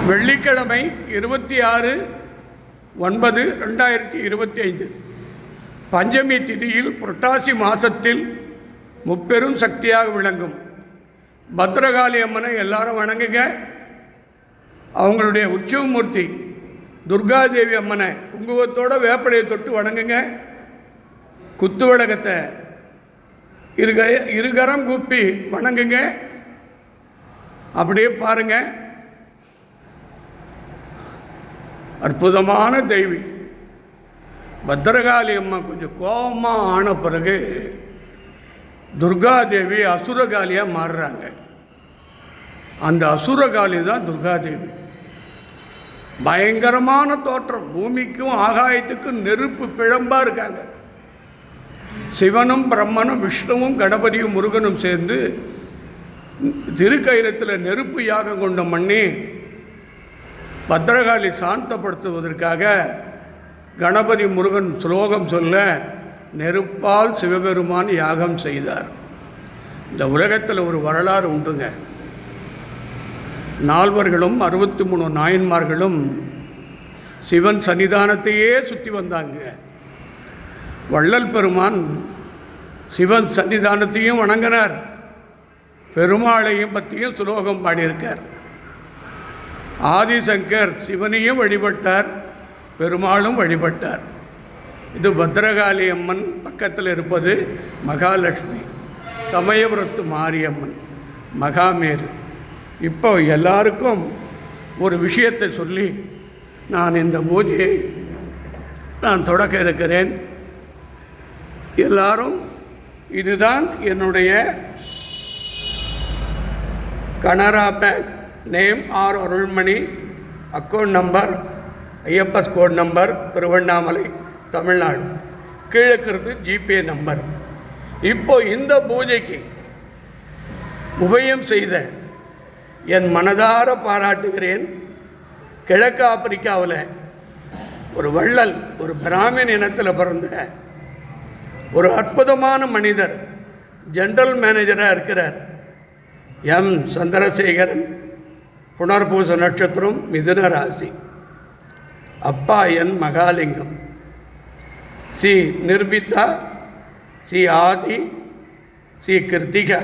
வெள்ளிக்கிழமை 26/9/2025 பஞ்சமி திதியில் புரட்டாசி மாதத்தில் முப்பெரும் சக்தியாக விளங்கும் பத்ரகாளி அம்மனை எல்லாரும் வணங்குங்க. அவங்களுடைய உற்சவமூர்த்தி துர்காதேவி அம்மனை குங்குமத்தோட வேப்பலையை தொட்டு வணங்குங்க. குத்துவிளக்கத்தை இருகரம் கூப்பி வணங்குங்க. அப்படியே பாருங்க, அற்புதமான தெய்வி பத்ரகாளி அம்மா கொஞ்சம் கோபமாக ஆன பிறகு துர்காதேவி அசுரகாளியாக மாறுறாங்க. அந்த அசுரகாளி தான் துர்காதேவி. பயங்கரமான தோற்றம், பூமிக்கும் ஆகாயத்துக்கும் நெருப்பு பிழம்பாக இருக்காங்க. சிவனும் பிரம்மனும் விஷ்ணுவும் கணபதியும் முருகனும் சேர்ந்து திருக்கைலத்தில் நெருப்பு யாகம் கொண்ட மண்ணி பத்ரகாளி சாந்தப்படுத்துவதற்காக கணபதி முருகன் ஸ்லோகம் சொல்ல நெருப்பால் சிவபெருமான் யாகம் செய்தார். இந்த உலகத்தில் ஒரு வரலாறு உண்டுங்க. நால்வர்களும் 63 நாயன்மார்களும் சிவன் சன்னிதானத்தையே சுற்றி வந்தாங்க. வள்ளல் பெருமான் சிவன் சன்னிதானத்தையும் வணங்கினார், பெருமாளையும் பற்றியும் சுலோகம் பாடியிருக்கார். ஆதிசங்கர் சிவனையும் வழிபட்டார், பெருமாளும் வழிபட்டார். இது பத்ரகாளி அம்மன் பக்கத்தில் இருப்பது மகாலட்சுமி, சமயபுரத்து மாரியம்மன், மகாமேரு. இப்போ எல்லாருக்கும் ஒரு விஷயத்தை சொல்லி நான் இந்த பூஜையை தொடக்க இருக்கிறேன். எல்லாரும் இதுதான் என்னுடைய Canara bank name R Arulmani, account number IFS code number Tiruvannamalai Tamil Nadu, கீழக்கிறது GPay number. இப்போ இந்த பூஜைக்கு உபயம் செய்த என் மனதார பாராட்டுகிறேன். கிழக்கு ஆப்பிரிக்காவில் ஒரு வள்ளல், ஒரு பிராமின் இனத்தில் பிறந்த ஒரு அற்புதமான மனிதர், ஜெனரல் மேனேஜராக இருக்கிறார். எம் சந்திரசேகரன், புனர்பூச நட்சத்திரம், மிதுன ராசி. அப்பா என் மகாலிங்கம், சி நிர்விதா, சி ஆதி, சி கிருத்திகா.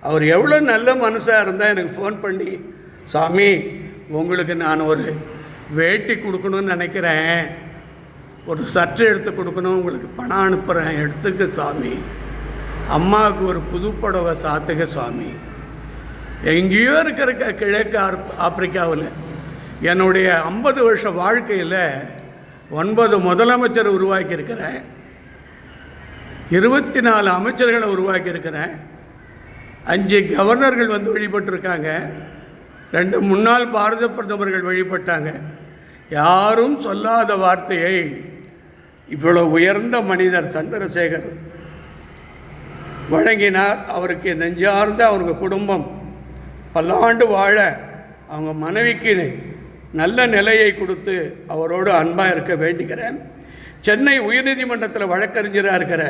அவர் எவ்வளோ நல்ல மனசாக இருந்தால் எனக்கு ஃபோன் பண்ணி, சாமி உங்களுக்கு நான் ஒரு வேட்டி கொடுக்கணும்னு நினைக்கிறேன், ஒரு சற்று எடுத்து கொடுக்கணும், உங்களுக்கு பணம் அனுப்புகிறேன், எடுத்துக்க சாமி. அம்மாவுக்கு ஒரு புது புடவை சாத்துக்க சாமி. எங்கேயோ இருக்கிற கிழக்கு ஆப்பிரிக்காவில் என்னுடைய 50 வருஷ வாழ்க்கையில் 9 முதலமைச்சர் உருவாக்கியிருக்கிறேன், 24 அமைச்சர்களை உருவாக்கியிருக்கிறேன், 5 கவர்னர்கள் வந்து வழிபட்டிருக்காங்க, 2 முன்னாள் பாரத பிரதமர்கள் வழிபட்டாங்க. யாரும் சொல்லாத வார்த்தையை இவ்வளோ உயர்ந்த மனிதர் சந்திரசேகர் வழங்கினார். அவருக்கு நெஞ்சார்ந்த அவங்க குடும்பம் பல்லாண்டு வாழ, அவங்க மனைவிக்கு நல்ல நிலையை கொடுத்து அவரோடு அன்பாக இருக்க வேண்டுகிறேன். சென்னை உயர்நீதிமன்றத்தில் வழக்கறிஞராக இருக்கிற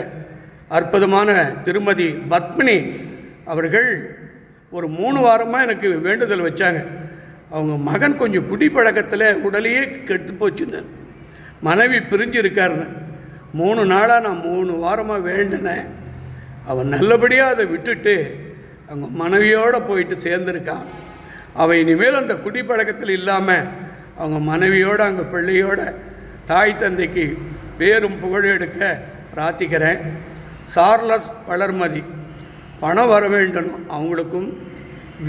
அற்புதமான திருமதி பத்மினி அவர்கள் ஒரு 3 வாரமாக எனக்கு வேண்டுதல் வச்சாங்க. அவங்க மகன் கொஞ்சம் குடிப்பழக்கத்தில் உடலையே கெட்டு போச்சுன்னு, மனைவி பிரிஞ்சு இருக்காருன்னு. 3 நாளாக நான் 3 வாரமாக வேண்டினேன். அவன் நல்லபடியாக அதை விட்டுட்டு அவங்க மனைவியோடு போயிட்டு சேர்ந்துருக்கான். அவன் இனிமேல் அந்த குடிப்பழக்கத்தில் இல்லாமல் அவங்க மனைவியோடு, அவங்க பிள்ளையோட தாய் தந்தைக்கு பேரும் புகழ் எடுக்க பிரார்த்திக்கிறேன். சார்லஸ் வளர்மதி பணம் வர வேண்டும், அவங்களுக்கும்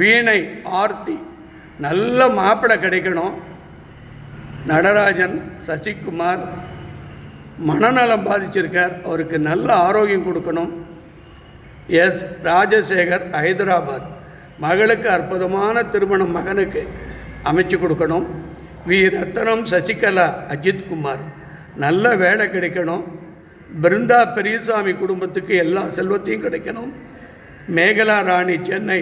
வீணை ஆர்த்தி நல்ல மாப்பிள்ளை கிடைக்கணும். நடராஜன் சசிகுமார் மனநலம் பாதிச்சிருக்கார், அவருக்கு நல்ல ஆரோக்கியம் கொடுக்கணும். எஸ் ராஜசேகர் ஹைதராபாத், மகளுக்கு அற்புதமான திருமணம் மகனுக்கு அமைச்சு கொடுக்கணும். வி ரத்தனம் சசிகலா அஜித்குமார் நல்ல வேலை கிடைக்கணும். பிருந்தா பெரியசாமி குடும்பத்துக்கு எல்லா செல்வத்தையும் கிடைக்கணும். மேகலா ராணி சென்னை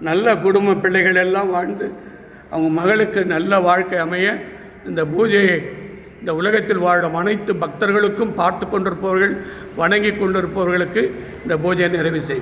நல்ல குடும்ப பிள்ளைகள் எல்லாம் வாழ்ந்து அவங்க மகளுக்கு நல்ல வாழ்க்கை அமைய இந்த பூஜையை இந்த உலகத்தில் வாழும் அனைத்து பக்தர்களுக்கும், பார்த்து கொண்டிருப்பவர்கள், வணங்கி கொண்டிருப்பவர்களுக்கு இந்த பூஜையை நிறைவு செய்யும்.